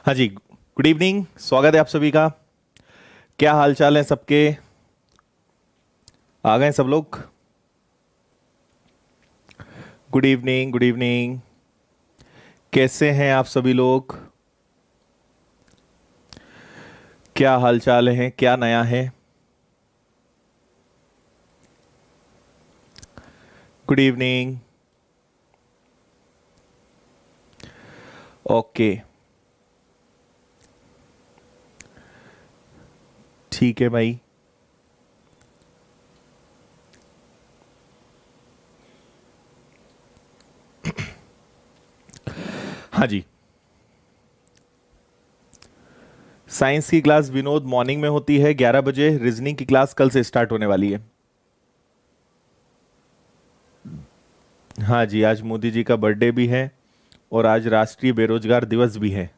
हाँ जी, good evening. स्वागत है आप सभी का। क्या हाल चाल है सबके? आ गए सब लोग? Good evening, good evening. कैसे हैं आप सभी लोग? क्या हाल चाल है? क्या नया है? Good evening. ओके, ठीक है भाई। हाँ जी, साइंस की क्लास विनोद मॉर्निंग में होती है 11 बजे। रीजनिंग की क्लास कल से स्टार्ट होने वाली है। हाँ जी, आज मोदी जी का बर्थडे भी है और आज राष्ट्रीय बेरोजगार दिवस भी है।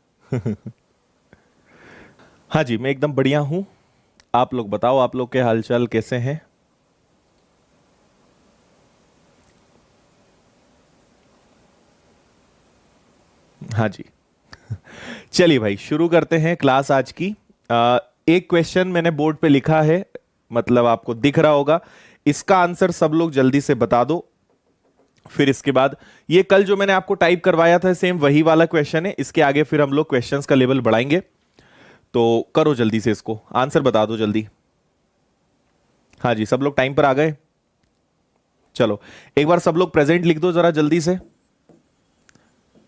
हाँ जी, मैं एकदम बढ़िया हूँ। आप लोग बताओ, आप लोग के हालचाल कैसे हैं? हाँ जी, चलिए भाई शुरू करते हैं क्लास आज की। एक क्वेश्चन मैंने बोर्ड पे लिखा है, मतलब आपको दिख रहा होगा। इसका आंसर सब लोग जल्दी से बता दो। फिर इसके बाद ये कल जो मैंने आपको टाइप करवाया था सेम वही वाला क्वेश्चन है। इसके आगे फिर हम लोग क्वेश्चंस का लेवल बढ़ाएंगे। तो करो जल्दी से, इसको आंसर बता दो जल्दी। हाँ जी, सब लोग टाइम पर आ गए? चलो एक बार सब लोग प्रेजेंट लिख दो जरा जल्दी से।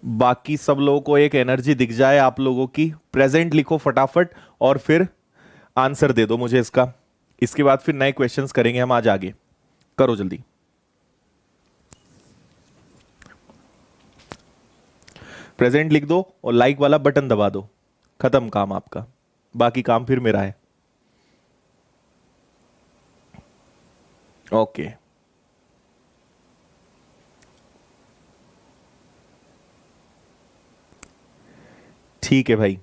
बाकी सब लोगों को एक एनर्जी दिख जाए आप लोगों की। प्रेजेंट लिखो फटाफट और फिर आंसर दे दो मुझे इसका। इसके बाद फिर नए क्वेश्चंस करेंगे हम आज आगे। करो जल्दी। प्रेजेंट लिख दो और लाइक वाला बटन दबा दो। खत्म काम आपका, बाकी काम फिर मेरा है। ओके, ठीक है भाई।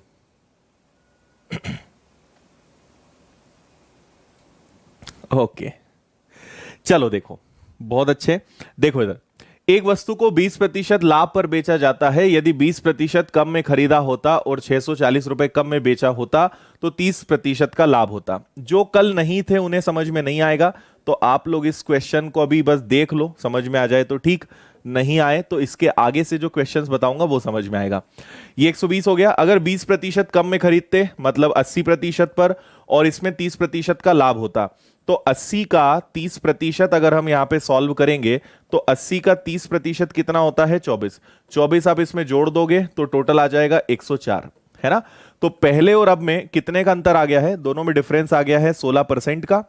ओके, चलो देखो, बहुत अच्छे। देखो इधर, एक वस्तु को 20% लाभ पर बेचा जाता है। यदि 20% कम में खरीदा होता और 640 रुपए कम में बेचा होता तो 30% का लाभ होता। जो कल नहीं थे उन्हें समझ में नहीं आएगा, तो आप लोग इस क्वेश्चन को अभी बस देख लो, समझ में आ जाए तो ठीक, नहीं आए तो इसके आगे से जो क्वेश्चंस बताऊंगा वो समझ में आएगा। ये 120 हो गया। अगर 20% कम में खरीदते मतलब 80% पर, और इसमें 30% का लाभ होता, तो 80 का 30% अगर हम यहां पे सॉल्व करेंगे तो 80 का 30% कितना होता है? 24। 24 आप इसमें जोड़ दोगे तो टोटल आ जाएगा 104, है ना? तो पहले और अब में कितने का अंतर आ गया है? दोनों में डिफरेंस आ गया है 16% का।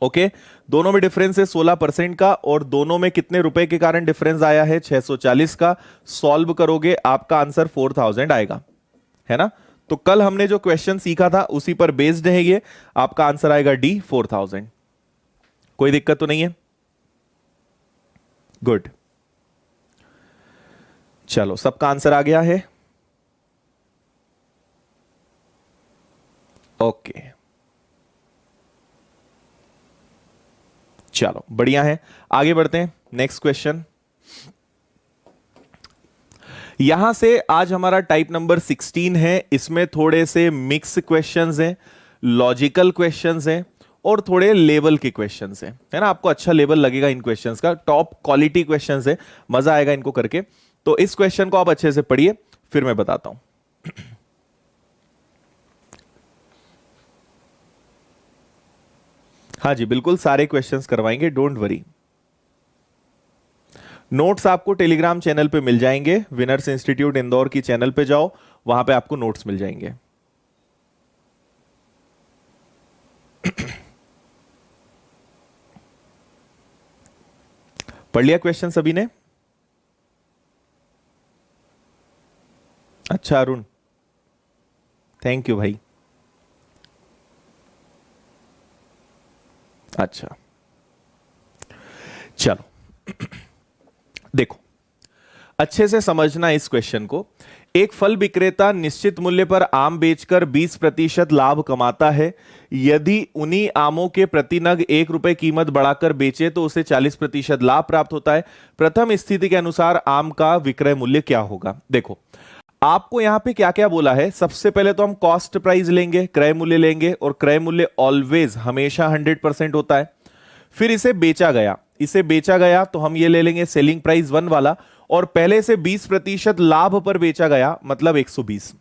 ओके, दोनों में डिफरेंस है 16% का, और दोनों में कितने रुपए के कारण डिफरेंस आया है? 640 का। सॉल्व करोगे आपका आंसर 4000 आएगा, है ना? तो कल हमने जो क्वेश्चन सीखा था उसी पर बेस्ड है ये। आपका आंसर आएगा डी, 4000। कोई दिक्कत तो नहीं है? गुड, चलो सबका आंसर आ गया है। ओके, चलो बढ़िया है। आगे बढ़ते हैं, नेक्स्ट क्वेश्चन। यहां से आज हमारा टाइप नंबर 16 है। इसमें थोड़े से मिक्स क्वेश्चंस हैं, लॉजिकल क्वेश्चंस हैं और थोड़े लेवल के क्वेश्चंस हैं, है ना? आपको अच्छा लेवल लगेगा इन क्वेश्चंस का, टॉप क्वालिटी क्वेश्चंस है, मजा आएगा इनको करके। तो इस क्वेश्चन को आप अच्छे से पढ़िए, फिर मैं बताता हूं। हाँ जी, बिल्कुल सारे क्वेश्चंस करवाएंगे, डोंट वरी। नोट्स आपको टेलीग्राम चैनल पे मिल जाएंगे। विनर्स इंस्टीट्यूट इंदौर की चैनल पे जाओ, वहां पे आपको नोट्स मिल जाएंगे। पढ़ लिया क्वेश्चन सभी ने? अच्छा अरुण, थैंक यू भाई। अच्छा, चलो देखो, अच्छे से समझना इस क्वेश्चन को। एक फल विक्रेता निश्चित मूल्य पर आम बेचकर 20% लाभ कमाता है। यदि उन्हीं आमों के प्रति नग 1 रुपए कीमत बढ़ाकर बेचे तो उसे 40% लाभ प्राप्त होता है। प्रथम स्थिति के अनुसार आम का विक्रय मूल्य क्या होगा? देखो, आपको यहां पे क्या क्या बोला है, सबसे पहले तो हम कॉस्ट प्राइस लेंगे, क्रय मूल्य लेंगे, और क्रय मूल्य ऑलवेज हमेशा 100% होता है। फिर इसे बेचा गया, इसे बेचा गया तो हम ये ले लेंगे सेलिंग प्राइस 1 वाला, और पहले से 20% लाभ पर बेचा गया मतलब 120।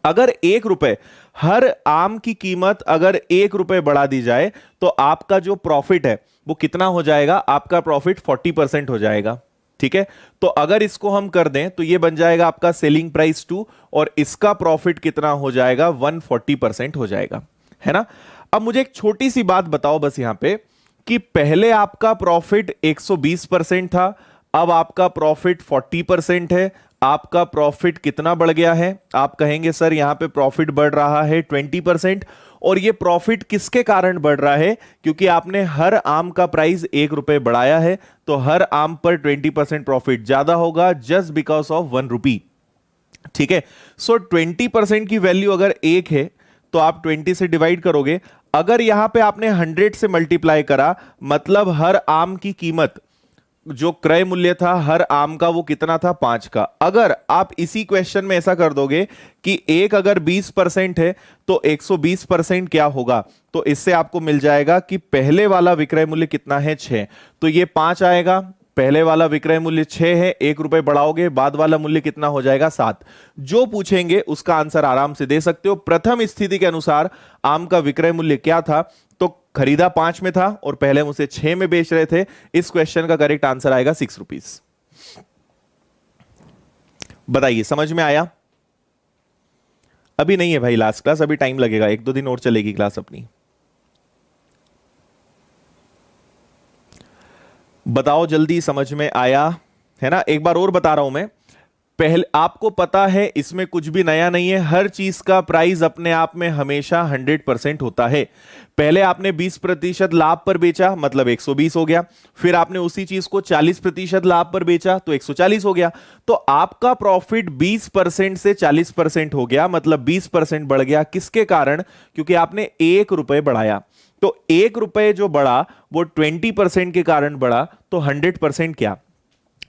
अगर 1 रुपए, हर आम की कीमत अगर 1 रुपए बढ़ा दी जाए तो आपका जो प्रॉफिट है वो कितना हो जाएगा, आपका प्रॉफिट 40% हो जाएगा। ठीक है, तो अगर इसको हम कर दें तो ये बन जाएगा आपका सेलिंग प्राइस 2, और इसका प्रॉफिट कितना हो जाएगा, 140% हो जाएगा, है ना। अब मुझे एक छोटी सी बात बताओ बस यहां पे, कि पहले आपका प्रॉफिट 120% था, अब आपका प्रॉफिट 40% है, आपका प्रॉफिट कितना बढ़ गया है। आप कहेंगे सर यहां पे प्रॉफिट बढ़ रहा है 20%, और ये प्रॉफिट किसके कारण बढ़ रहा है, क्योंकि आपने हर आम का प्राइस 1 रुपए बढ़ाया है, तो हर आम पर 20% प्रॉफिट ज्यादा होगा, जस्ट बिकॉज ऑफ 1 रुपी। ठीक है, सो 20% की वैल्यू अगर 1 है तो आप 20 से डिवाइड करोगे, अगर यहां पे आपने 100 से मल्टीप्लाई करा, मतलब हर आम की कीमत जो क्रय मूल्य था हर आम का वो कितना था, 5 का। अगर आप इसी क्वेश्चन में ऐसा कर दोगे कि एक अगर 20% है तो 120% क्या होगा, तो इससे आपको मिल जाएगा कि पहले वाला विक्रय मूल्य कितना है, 6, तो ये 5 आएगा। पहले वाला विक्रय मूल्य 6 है, 1 रुपए बढ़ाओगे, बाद वाला मूल्य कितना हो जाएगा, 7। जो पूछेंगे उसका आंसर आराम से दे सकते हो। प्रथम स्थिति के अनुसार आम का विक्रय मूल्य क्या था, तो खरीदा 5 में था और पहले हम उसे 6 में बेच रहे थे। इस क्वेश्चन का करेक्ट आंसर आएगा 6 रुपीस। बताइए समझ में आया। अभी नहीं है भाई लास्ट क्लास, अभी टाइम लगेगा, 1-2 दिन और चलेगी क्लास अपनी। बताओ जल्दी, समझ में आया है ना। एक बार और बता रहा हूं मैं, पहले आपको पता है इसमें कुछ भी नया नहीं है, हर चीज का प्राइस अपने आप में हमेशा 100% होता है। पहले आपने 20% लाभ पर बेचा मतलब 120 हो गया, फिर आपने उसी चीज को 40% लाभ पर बेचा तो 140 हो गया, तो आपका प्रॉफिट 20% से 40% हो गया, मतलब 20% बढ़ गया। किसके कारण, क्योंकि आपने 1 रुपए बढ़ाया, तो 1 रुपए जो बढ़ा वो 20% के कारण बढ़ा, तो 100% क्या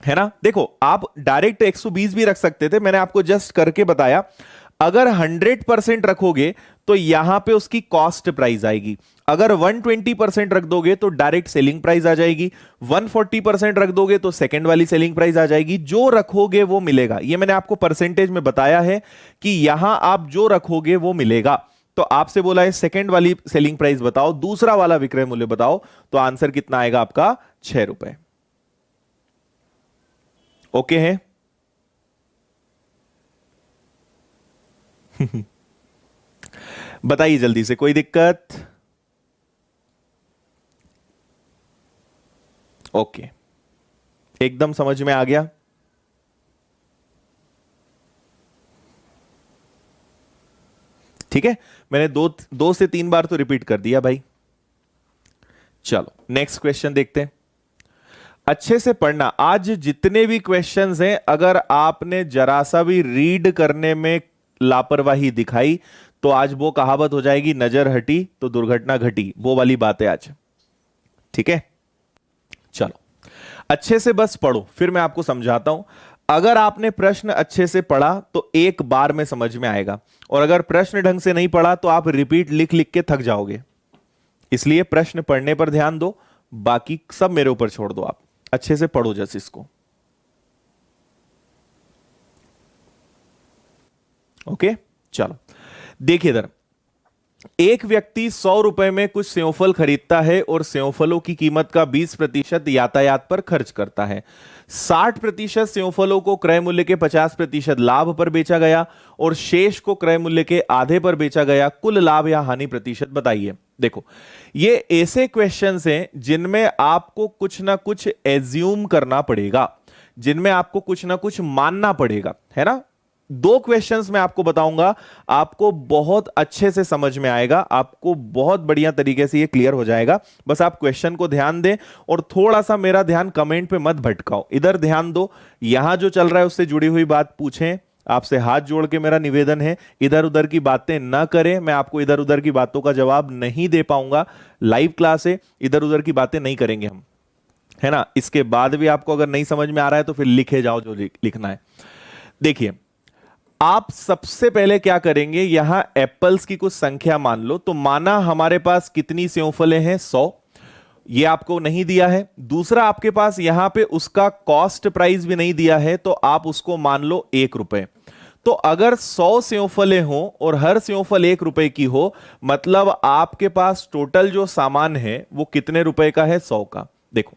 है ना। देखो आप डायरेक्ट 120 भी रख सकते थे, मैंने आपको जस्ट करके बताया। अगर 100% रखोगे तो यहां पे उसकी कॉस्ट प्राइस आएगी, अगर 120% रख दोगे तो डायरेक्ट सेलिंग प्राइस आ जाएगी, 140% रख दोगे तो सेकंड वाली सेलिंग प्राइस आ जाएगी। जो रखोगे वो मिलेगा, ये मैंने आपको परसेंटेज में बताया है कि यहां आप जो रखोगे वो मिलेगा। तो आपसे बोला है सेकंड वाली सेलिंग प्राइस बताओ, दूसरा वाला विक्रय मूल्य बताओ, तो आंसर कितना आएगा आपका, 6 रुपए। ओके है। बताइए जल्दी से, कोई दिक्कत। ओके, एकदम समझ में आ गया। ठीक है, मैंने दो से 3 बार तो रिपीट कर दिया भाई। चलो नेक्स्ट क्वेश्चन देखते हैं। अच्छे से पढ़ना, आज जितने भी क्वेश्चंस हैं अगर आपने जरा सा भी रीड करने में लापरवाही दिखाई तो आज वो कहावत हो जाएगी, नजर हटी तो दुर्घटना घटी, वो वाली बात है आज। ठीक है, चलो अच्छे से बस पढ़ो, फिर मैं आपको समझाता हूं। अगर आपने प्रश्न अच्छे से पढ़ा तो एक बार में समझ में आएगा, और अगर प्रश्न ढंग से नहीं पढ़ा तो आप रिपीट लिख लिख के थक जाओगे। इसलिए प्रश्न पढ़ने पर ध्यान दो, बाकी सब मेरे ऊपर छोड़ दो, आप अच्छे से पढ़ो जैसे इसको। ओके चलो देखिए इधर, एक व्यक्ति 100 रुपए में कुछ सेवफल खरीदता है और सेवफलों की कीमत का 20% यातायात पर खर्च करता है। 60% सेवफलों को क्रय मूल्य के 50% लाभ पर बेचा गया और शेष को क्रय मूल्य के आधे पर बेचा गया। कुल लाभ या हानि प्रतिशत बताइए। देखो ये ऐसे क्वेश्चंस हैं जिनमें आपको कुछ ना कुछ एज्यूम करना पड़ेगा, जिनमें आपको कुछ ना कुछ मानना पड़ेगा, है ना। 2 क्वेश्चंस मैं आपको बताऊंगा, आपको बहुत अच्छे से समझ में आएगा, आपको बहुत बढ़िया तरीके से ये क्लियर हो जाएगा। बस आप क्वेश्चन को ध्यान दें और थोड़ा सा मेरा ध्यान कमेंट पे मत भटकाओ, इधर ध्यान दो। यहां जो चल रहा है उससे जुड़ी हुई बात पूछें, आपसे हाथ जोड़ के मेरा निवेदन है, इधर उधर की बातें ना करें। मैं आपको इधर उधर की बातों का जवाब नहीं दे पाऊंगा, लाइव क्लास है, इधर उधर की बातें नहीं करेंगे हम, है ना। इसके बाद भी आपको अगर नहीं समझ में आ रहा है तो फिर लिखे जाओ जो लिखना है। देखिए आप सबसे पहले क्या करेंगे, यहां एप्पल्स की कुछ संख्या मान लो, तो माना हमारे पास कितनी सेवफलें हैं, 100। ये आपको नहीं दिया है। दूसरा, आपके पास यहां पे उसका कॉस्ट प्राइस भी नहीं दिया है, तो आप उसको मान लो 1 रुपए। तो अगर 100 सेवफलें हो और हर सेवफल 1 रुपए की हो, मतलब आपके पास टोटल जो सामान है वो कितने रुपए का है, 100 का। देखो,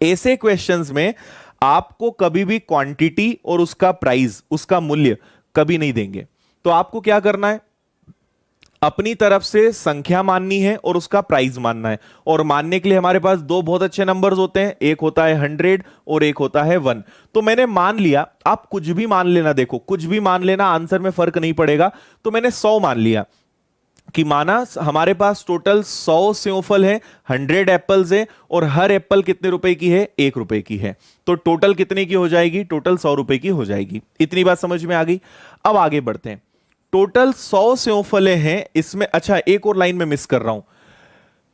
ऐसे क्वेश्चंस में आपको कभी भी क्वांटिटी और उसका प्राइस, उसका मूल्य कभी नहीं देंगे। तो आपको क्या करना है, अपनी तरफ से संख्या माननी है और उसका प्राइस मानना है। और मानने के लिए हमारे पास दो बहुत अच्छे नंबर्स होते हैं, एक होता है 100 और एक होता है 1। तो मैंने मान लिया, आप कुछ भी मान लेना, देखो कुछ भी मान लेना, आंसर में फर्क नहीं पड़ेगा। तो मैंने 100 मान लिया कि माना हमारे पास टोटल 100 सेवफल है, 100 एप्पल्स है, और हर एप्पल कितने रुपए की है, 1 रुपए की है। तो टोटल कितने की हो जाएगी, टोटल 100 रुपए की हो जाएगी। इतनी बात समझ में आ गई। अब आगे बढ़ते हैं। टोटल 100 सेवफले हैं इसमें। अच्छा, एक और लाइन में मिस कर रहा हूं,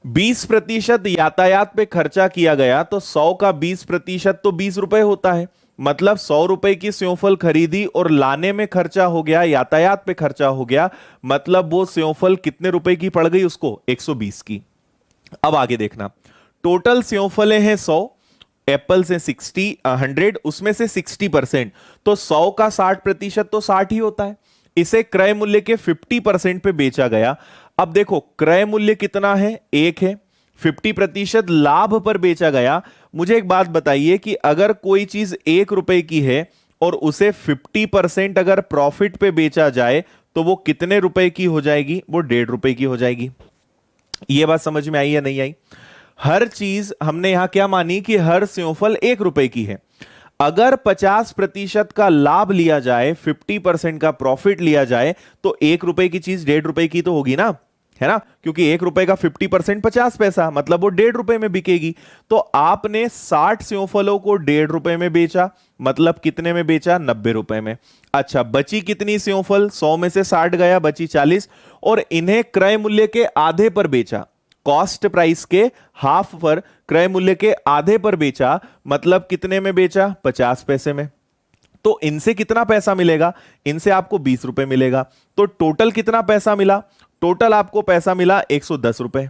20% यातायात पे खर्चा किया गया, तो 100 का 20% तो 20 रुपए होता है। मतलब 100 रुपए की सेवफल खरीदी और लाने में खर्चा हो गया, यातायात पे खर्चा हो गया, मतलब वो सेवफल कितने रुपए की पड़ गई उसको, 120 की। अब आगे देखना, टोटल सेवफलें हैं 100, एप्पल से 100, उसमें से 60%, तो 100 का 60% तो 60 ही होता है। इसे क्रय मूल्य के 50% पे बेचा गया। अब देखो, क्रय मूल्य कितना है, 1 है, 50% लाभ पर बेचा गया। मुझे एक बात बताइए कि अगर कोई चीज 1 रुपए की है और उसे 50% अगर प्रॉफिट पे बेचा जाए, तो वो कितने रुपए की हो जाएगी, वो 1.5 रुपए की हो जाएगी। ये बात समझ में आई या नहीं आई। हर चीज हमने यहां क्या मानी कि हर सेवफल 1 रुपए की है। अगर 50% का लाभ लिया जाए, 50% का प्रॉफिट लिया जाए, तो 1 रुपए की चीज 1.5 रुपए की तो होगी ना, है ना, क्योंकि 1 रुपए का 50% 50 पैसा, मतलब वो 1.5 रुपए में बिकेगी। तो आपने 60 सेवफलों को 1.5 रुपए में बेचा, मतलब कितने में बेचा, 90 रुपए में। अच्छा, बची कितनी सेवफल, 100 में से 60 गया, बची 40, और इन्हें क्रय मूल्य के आधे पर बेचा, कॉस्ट प्राइस के हाफ पर, क्रय मूल्य के आधे पर बेचा, मतलब कितने में बेचा, 50 पैसे में। तो इनसे कितना पैसा मिलेगा, इनसे आपको 20 रुपए मिलेगा। तो टोटल कितना पैसा मिला, टोटल आपको पैसा मिला 110 रुपए।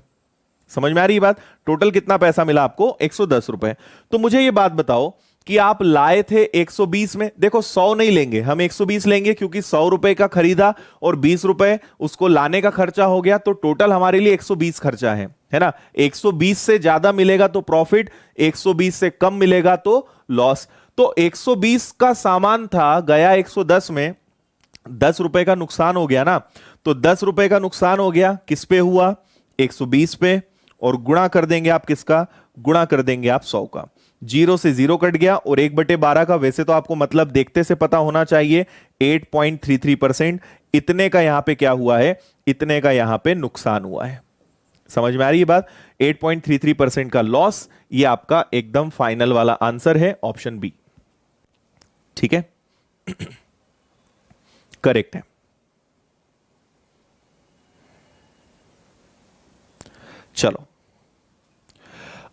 समझ में आ रही बात, टोटल कितना पैसा मिला आपको, 110 रुपए। तो मुझे ये बात बताओ कि आप लाए थे 120 में, देखो 100 नहीं लेंगे हम, 120 लेंगे, क्योंकि 100 रुपए का खरीदा और 20 रुपए उसको लाने का खर्चा हो गया, तो टोटल हमारे लिए 120 खर्चा है ना। 120 से ज्यादा मिलेगा तो प्रॉफिट, 120 से कम मिलेगा तो लॉस। तो 120 का सामान था, गया 110 में, 10 रुपए का नुकसान हो गया ना। तो 10 रुपए का नुकसान हो गया, किस पे हुआ, 120 पे, और गुणा कर देंगे आप किसका, गुणा कर देंगे आप 100 का। 0 से 0 कट गया, और 1/12 का वैसे तो आपको मतलब देखते से पता होना चाहिए, 8.33%। इतने का यहां पे क्या हुआ है, इतने का यहां पे नुकसान हुआ है। समझ में आ रही है बात, 8.33% का लॉस। ये आपका एकदम फाइनल वाला आंसर है, ऑप्शन बी। ठीक है, करेक्ट है। चलो,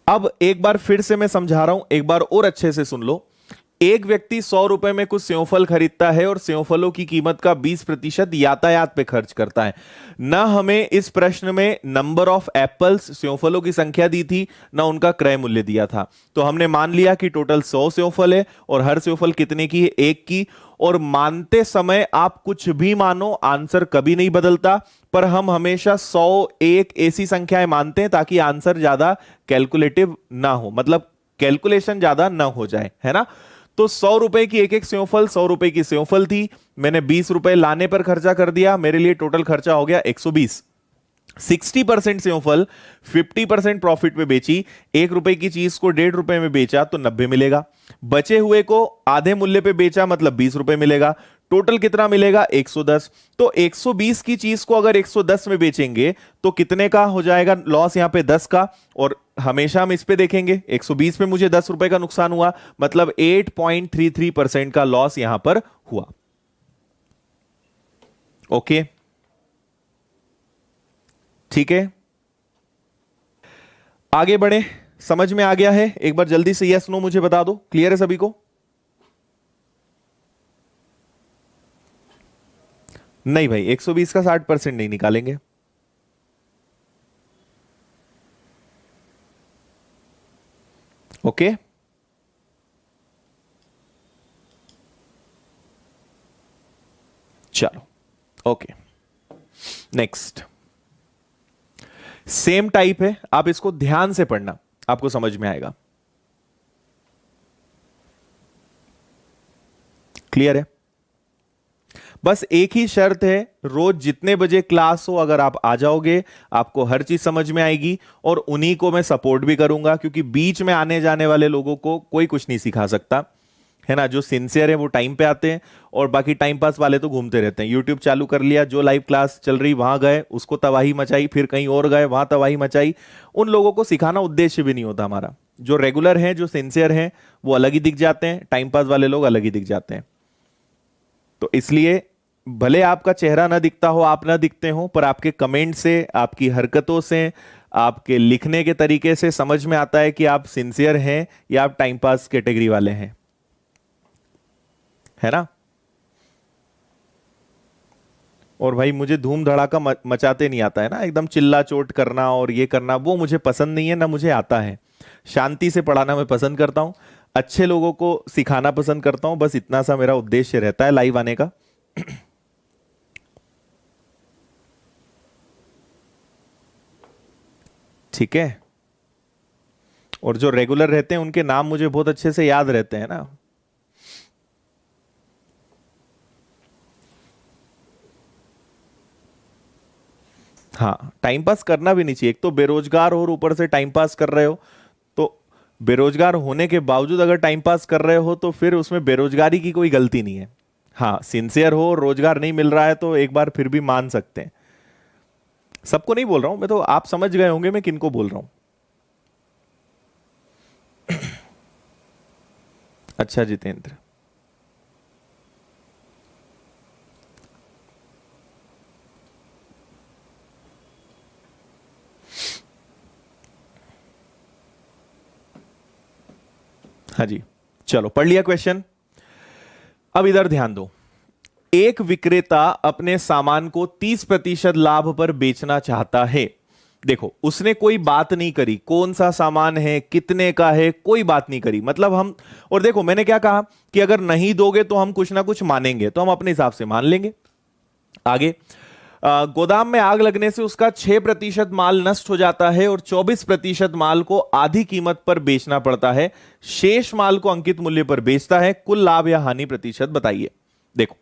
अब एक बार फिर से मैं समझा रहा हूं, एक बार और अच्छे से सुन लो। एक व्यक्ति 100 रुपए में कुछ सेवफल खरीदता है और सेवफलों की कीमत का 20% यातायात पे खर्च करता है। ना हमें इस प्रश्न में नंबर ऑफ एप्पल्स, सेवफलों की संख्या दी थी, ना उनका क्रय मूल्य दिया था। तो हमने मान लिया कि टोटल 100 सेवफल है और हर सेवफल कितने की है, 1 की। और मानते समय आप कुछ भी मानो, आंसर कभी नहीं बदलता, पर हम हमेशा 100, 1 ऐसी संख्याएं मानते हैं ताकि आंसर ज्यादा कैलकुलेटिव ना हो, मतलब कैलकुलेशन ज्यादा ना हो जाए, है ना। तो 100 रुपए की एक एक सेवफल, 100 रुपए की सेवफल थी, मैंने 20 रुपए लाने पर खर्चा कर दिया, मेरे लिए टोटल खर्चा हो गया 120। 60% सेवफल 50% प्रॉफिट में बेची, 1 रुपए की चीज को 1.5 रुपए में बेचा तो 90 मिलेगा। बचे हुए को आधे मूल्य पे बेचा, मतलब 20 रुपए मिलेगा। टोटल कितना मिलेगा, 110। तो 120 की चीज को अगर 110 में बेचेंगे तो कितने का हो जाएगा लॉस, यहां पे 10 का। और हमेशा हम इस पे देखेंगे, 120 में मुझे 10 रुपए का नुकसान हुआ, मतलब 8.33% का लॉस यहां पर हुआ। ओके, ठीक है, आगे बढ़े। समझ में आ गया है, एक बार जल्दी से यस नो मुझे बता दो, क्लियर है सभी को। नहीं भाई, 120 का 60% नहीं निकालेंगे। ओके, चलो ओके, नेक्स्ट। सेम टाइप है, आप इसको ध्यान से पढ़ना, आपको समझ में आएगा। क्लियर है? बस एक ही शर्त है, रोज जितने बजे क्लास हो अगर आप आ जाओगे आपको हर चीज समझ में आएगी, और उन्हीं को मैं सपोर्ट भी करूंगा, क्योंकि बीच में आने जाने वाले लोगों को कोई कुछ नहीं सिखा सकता, है ना। जो सिंसियर है वो टाइम पे आते हैं, और बाकी टाइम पास वाले तो घूमते रहते हैं। यूट्यूब चालू कर लिया, जो लाइव क्लास चल रही वहां गए, उसको तबाही मचाई, फिर कहीं और गए वहां तबाही मचाई। उन लोगों को सिखाना उद्देश्य भी नहीं होता हमारा। जो रेगुलर हैं, जो सिंसियर हैं, वो अलग ही दिख जाते हैं, टाइम पास वाले लोग अलग ही दिख जाते हैं। तो इसलिए भले आपका चेहरा ना दिखता हो, आप ना दिखते हो, पर आपके कमेंट से, आपकी हरकतों से, आपके लिखने के तरीके से समझ में आता है कि आप सिंसियर हैं या आप टाइम पास कैटेगरी वाले हैं, है ना। और भाई मुझे धूम धड़ाका मचाते नहीं आता है ना, एकदम चिल्ला चोट करना और ये करना, वो मुझे पसंद नहीं है, ना मुझे आता है। शांति से पढ़ाना मैं पसंद करता हूं, अच्छे लोगों को सिखाना पसंद करता हूं, बस इतना सा मेरा उद्देश्य रहता है लाइव आने का। ठीक है। और जो रेगुलर रहते हैं उनके नाम मुझे बहुत अच्छे से याद रहते हैं ना। हाँ, टाइम पास करना भी नहीं चाहिए। एक तो बेरोजगार हो और ऊपर से टाइम पास कर रहे हो, तो बेरोजगार होने के बावजूद अगर टाइम पास कर रहे हो तो फिर उसमें बेरोजगारी की कोई गलती नहीं है। हाँ, सिंसियर हो और रोजगार नहीं मिल रहा है तो एक बार फिर भी मान सकते हैं। सबको नहीं बोल रहा हूं मैं, तो आप समझ गए होंगे मैं किनको बोल रहा हूं। अच्छा जितेंद्र, हाँ जी, चलो पढ़ लिया क्वेश्चन। अब इधर ध्यान दो। एक विक्रेता अपने सामान को 30% लाभ पर बेचना चाहता है। देखो, उसने कोई बात नहीं करी, कौन सा सामान है, कितने का है, कोई बात नहीं करी। मतलब हम, और देखो मैंने क्या कहा कि अगर नहीं दोगे तो हम कुछ ना कुछ मानेंगे, तो हम अपने हिसाब से मान लेंगे। आगे, गोदाम में आग लगने से उसका 6% माल नष्ट हो जाता है और 24% माल को आधी कीमत पर बेचना पड़ता है। शेष माल को अंकित मूल्य पर बेचता है। कुल लाभ या हानि प्रतिशत बताइए। देखो,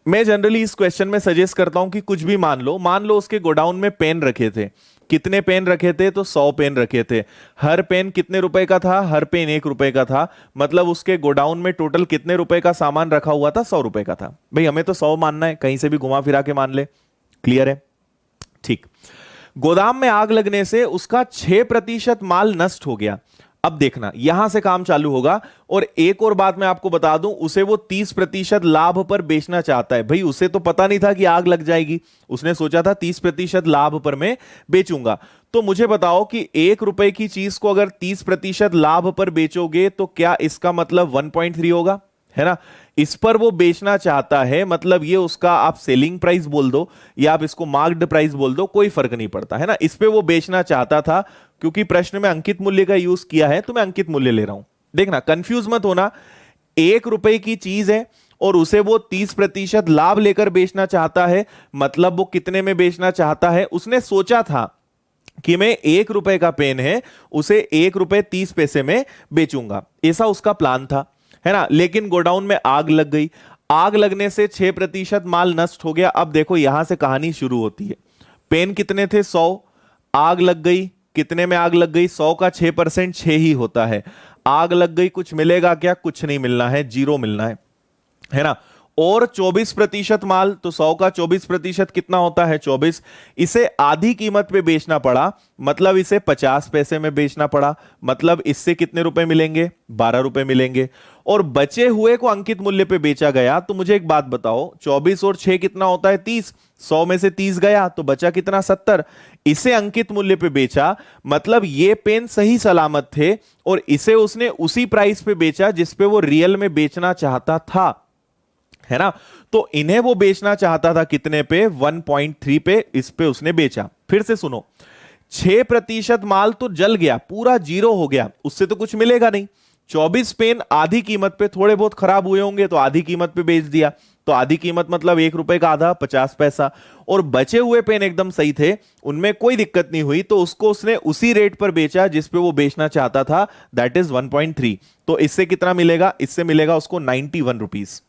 मैं जनरली इस क्वेश्चन में सजेस्ट करता हूं कि कुछ भी मान लो उसके गोडाउन में पेन रखे थे। कितने पेन रखे थे? तो 100 पेन रखे थे। हर पेन कितने रुपए का था? हर पेन 1 रुपए का था। मतलब उसके गोडाउन में टोटल कितने रुपए का सामान रखा हुआ था? 100 रुपए का था। भाई हमें तो 100 मानना है, कहीं से भी घुमा फिरा के मान ले। क्लियर है? ठीक। गोदाम में आग लगने से उसका 6% माल नष्ट हो गया। अब देखना, यहां से काम चालू होगा। और एक और बात मैं आपको बता दूं, उसे वो 30% लाभ पर बेचना चाहता है। भाई उसे तो पता नहीं था कि आग लग जाएगी, उसने सोचा था 30% लाभ पर मैं बेचूंगा। तो मुझे बताओ कि 1 रुपए की चीज को अगर 30% लाभ पर बेचोगे तो क्या इसका मतलब 1.3 होगा? है ना। इस पर वो बेचना चाहता है, मतलब ये उसका, आप सेलिंग प्राइस बोल दो या आप इसको मार्क्ड प्राइस बोल दो, कोई फर्क नहीं पड़ता, है ना। इस पे वो बेचना चाहता था। क्योंकि प्रश्न में अंकित मूल्य का यूज किया है तो मैं अंकित मूल्य ले रहा हूं। देखना, कंफ्यूज मत होना। 1 रुपए की चीज है और उसे वो 30% लाभ लेकर बेचना चाहता है। मतलब वो कितने में बेचना चाहता है? उसने सोचा था कि मैं 1 रुपए का पेन है, उसे 1 रुपए 30 पैसे में बेचूंगा, ऐसा उसका प्लान था, है ना। लेकिन गोडाउन में आग लग गई। आग लगने से 6% माल नष्ट हो गया। अब देखो यहां से कहानी शुरू होती है। पेन कितने थे? 100। आग लग गई, कितने में आग लग गई? 100 का 6% 6 ही होता है। आग लग गई, कुछ मिलेगा क्या? कुछ नहीं मिलना है, 0 मिलना है ना। और 24% माल, तो 100 का 24% कितना होता है? 24। इसे आधी कीमत पे बेचना पड़ा, मतलब इसे 50 पैसे में बेचना पड़ा। मतलब इससे कितने रुपए मिलेंगे? 12 रुपए मिलेंगे। और बचे हुए को अंकित मूल्य पे बेचा गया। तो मुझे एक बात बताओ, 24 और 6 कितना होता है? 30। 100 में से 30 गया तो बचा कितना? 70। इसे अंकित मूल्य पे बेचा, मतलब ये पेन सही सलामत थे और इसे उसने उसी प्राइस पे बेचा जिस पे वो रियल में बेचना चाहता था, है ना। तो इन्हें वो बेचना चाहता था कितने पे, 1.3 पे, इस पे उसने बेचा। फिर से सुनो, 6% माल तो जल गया, पूरा जीरो हो गया, उससे तो कुछ मिलेगा नहीं। 24 पेन आधी कीमत पे, थोड़े बहुत खराब हुए होंगे तो आधी कीमत पे बेच दिया, तो आधी कीमत मतलब 1 रुपए का आधा, 50 पैसा। और बचे हुए पेन एकदम सही थे, उनमें कोई दिक्कत नहीं हुई, तो उसको उसने उसी रेट पर बेचा जिस पे वो बेचना चाहता था, दैट इज 1.3। तो इससे कितना मिलेगा, इससे मिलेगा उसको 91 रुपीज।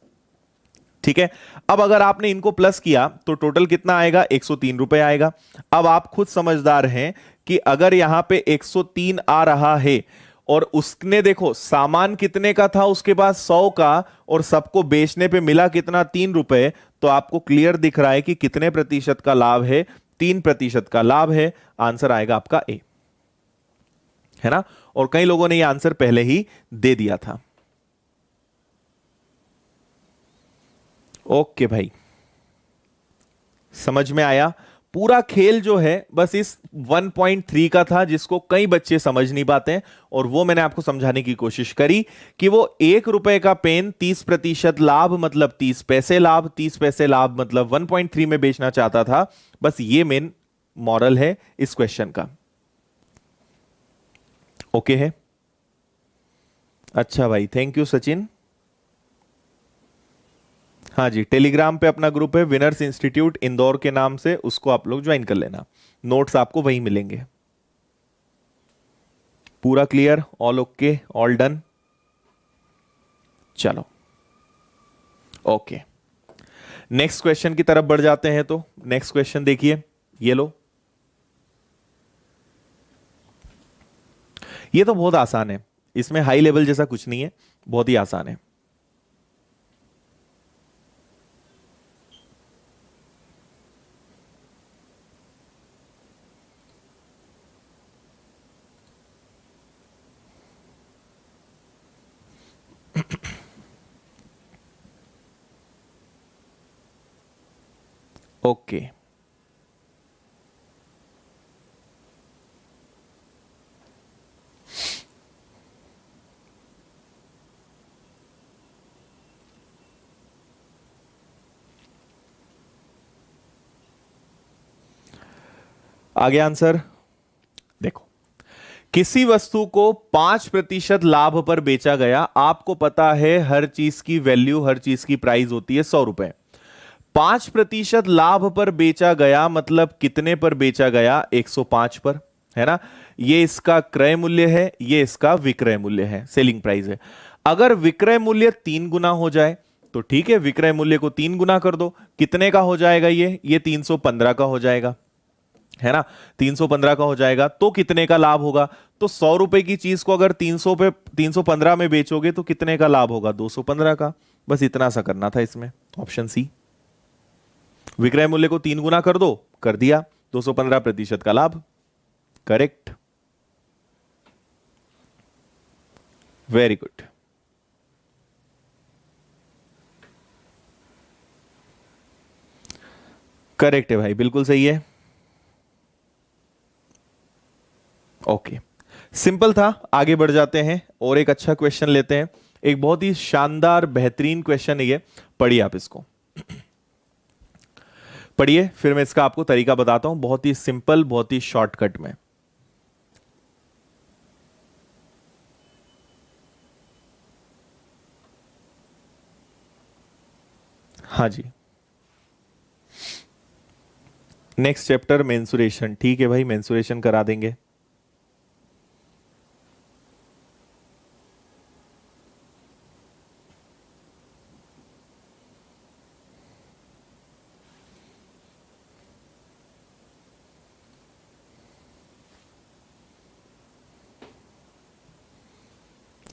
ठीक है। अब अगर आपने इनको प्लस किया तो टोटल कितना आएगा, 103 रुपए आएगा। अब आप खुद समझदार हैं कि अगर यहां पे 103 आ रहा है और उसने देखो सामान कितने का था उसके पास, 100 का, और सबको बेचने पे मिला कितना, 3 रुपए, तो आपको क्लियर दिख रहा है कि कितने प्रतिशत का लाभ है, 3% का लाभ है। आंसर आएगा आपका ए, है ना। और कई लोगों ने यह आंसर पहले ही दे दिया था। ओके भाई, समझ में आया। पूरा खेल जो है बस इस 1.3 का था, जिसको कई बच्चे समझ नहीं पाते हैं, और वो मैंने आपको समझाने की कोशिश करी कि वो 1 रुपए का पेन 30% लाभ मतलब 30 पैसे लाभ, 30 पैसे लाभ मतलब 1.3 में बेचना चाहता था। बस ये मेन मॉरल है इस क्वेश्चन का। ओके है। अच्छा भाई, थैंक यू सचिन। हाँ जी, टेलीग्राम पे अपना ग्रुप है विनर्स इंस्टीट्यूट इंदौर के नाम से, उसको आप लोग ज्वाइन कर लेना, नोट्स आपको वहीं मिलेंगे। पूरा clear, all okay, all done. चलो ओके, नेक्स्ट क्वेश्चन की तरफ बढ़ जाते हैं। तो नेक्स्ट क्वेश्चन देखिए, ये लो, ये तो बहुत आसान है, इसमें हाई लेवल जैसा कुछ नहीं है, बहुत ही आसान है। ओके, आगे आंसर देखो, किसी वस्तु को 5% लाभ पर बेचा गया। आपको पता है हर चीज की वैल्यू, हर चीज की प्राइस होती है 100 रुपए। 5% लाभ पर बेचा गया मतलब कितने पर बेचा गया, 105 पर, है ना। ये इसका क्रय मूल्य है, ये इसका विक्रय मूल्य है, सेलिंग प्राइस है। अगर विक्रय मूल्य 3 गुना हो जाए तो ठीक है, विक्रय मूल्य को 3 गुना कर दो, कितने का हो जाएगा, ये 315 का हो जाएगा, है ना। 315 का हो जाएगा तो कितने का लाभ होगा, तो 100 रुपए की चीज को अगर 315 में बेचोगे तो कितने का लाभ होगा, 215 का। बस इतना सा करना था इसमें, ऑप्शन सी। विक्रय मूल्य को 3 गुना कर दो, कर दिया, 215% का लाभ, करेक्ट, वेरी गुड, करेक्ट है भाई, बिल्कुल सही है। ओके, सिंपल था, आगे बढ़ जाते हैं और एक अच्छा क्वेश्चन लेते हैं। एक बहुत ही शानदार बेहतरीन क्वेश्चन है ये, पढ़िए आप इसको, पढ़िए, फिर मैं इसका आपको तरीका बताता हूं, बहुत ही सिंपल, बहुत ही शॉर्टकट में। हाँ जी, नेक्स्ट चैप्टर मेंसुरेशन, ठीक है भाई, मेंसुरेशन करा देंगे।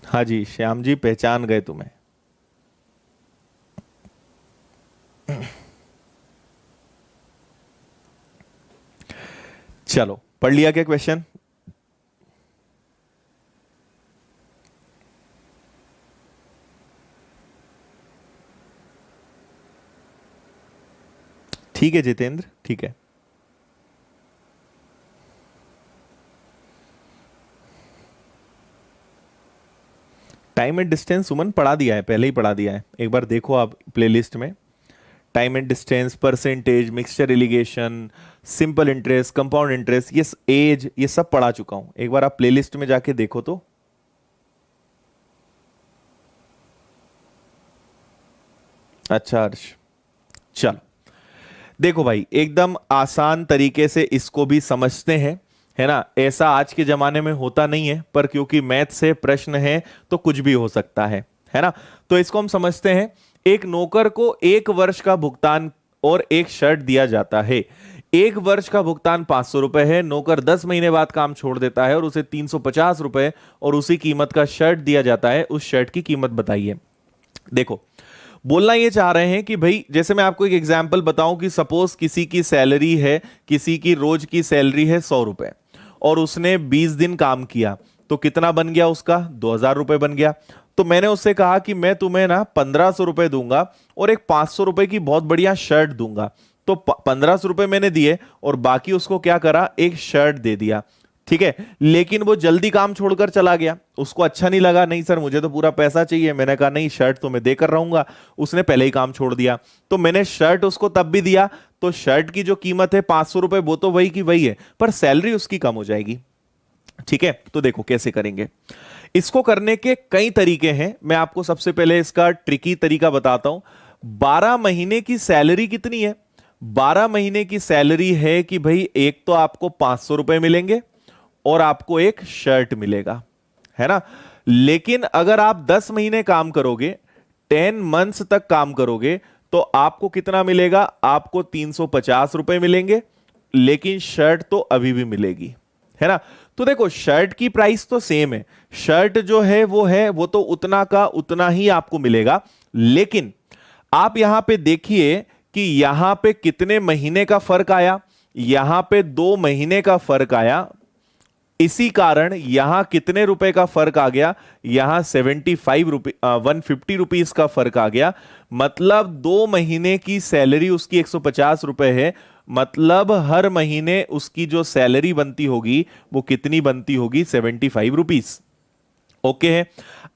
हाँ जी, श्याम जी पहचान गए तुम्हें। चलो, पढ़ लिया क्या क्वेश्चन? ठीक है जितेंद्र, ठीक है। टाइम एंड डिस्टेंस सुमन पढ़ा दिया है, पहले ही पढ़ा दिया है, एक बार देखो आप प्लेलिस्ट में। Time and distance, percentage, mixture irrigation, simple interest, compound interest, ये एज, ये सब पढ़ा चुका हूं। एक बार आप प्लेलिस्ट में जाके देखो तो। अच्छा हर्ष, चलो देखो भाई, एकदम आसान तरीके से इसको भी समझते हैं, है ना। ऐसा आज के जमाने में होता नहीं है, पर क्योंकि मैथ से प्रश्न है तो कुछ भी हो सकता है ना। तो इसको हम समझते हैं। एक नौकर को 1 वर्ष का भुगतान और एक शर्ट दिया जाता है। 1 वर्ष का भुगतान 500 रुपए है। नौकर 10 महीने बाद काम छोड़ देता है और उसे 350 रुपए और उसी कीमत का शर्ट दिया जाता है। उस शर्ट की कीमत बताइए। देखो, बोलना ये चाह रहे हैं कि भाई, जैसे मैं आपको एक एग्जांपल बताऊं कि सपोज किसी की सैलरी है, किसी की रोज की सैलरी है 100 रुपए और उसने 20 दिन काम किया, तो कितना बन गया उसका? 2000 रुपए बन गया। तो मैंने उससे कहा कि मैं तुम्हें ना 1500 रुपए दूंगा और एक 500 रुपए की बहुत बढ़िया शर्ट दूंगा। तो 1500 रुपए मैंने दिए और बाकी उसको क्या करा, एक शर्ट दे दिया, ठीक है। लेकिन वो जल्दी काम छोड़कर चला गया, उसको अच्छा नहीं लगा, नहीं सर मुझे तो पूरा पैसा चाहिए। मैंने कहा नहीं, शर्ट तो मैं देकर रहूंगा। उसने पहले ही काम छोड़ दिया, तो मैंने शर्ट उसको तब भी दिया। तो शर्ट की जो कीमत है 500 रुपए, वो तो वही की वही है, पर सैलरी उसकी कम हो जाएगी, ठीक है। तो देखो कैसे करेंगे इसको। करने के कई तरीके हैं, मैं आपको सबसे पहले इसका ट्रिकी तरीका बताता हूं। 12 महीने की सैलरी कितनी है? 12 महीने की सैलरी है कि भाई, एक तो आपको 500 रुपए मिलेंगे और आपको एक शर्ट मिलेगा, है ना। लेकिन अगर आप 10 महीने काम करोगे, 10 मंथ्स तक काम करोगे, तो आपको कितना मिलेगा? आपको 350 रुपए मिलेंगे, लेकिन शर्ट तो अभी भी मिलेगी, है ना। तो देखो, शर्ट की प्राइस तो सेम है, शर्ट जो है वो तो उतना का उतना ही आपको मिलेगा। लेकिन आप यहां पे देखिए कि यहां पे कितने महीने का फर्क आया, यहां पे 2 महीने का फर्क आया। इसी कारण यहां कितने रुपए का फर्क आ गया? यहां 150 रुपीस का फर्क आ गया। मतलब 2 महीने की सैलरी उसकी 150 रुपए है, मतलब हर महीने उसकी जो सैलरी बनती होगी वो कितनी बनती होगी? 75 रुपीस। ओके है।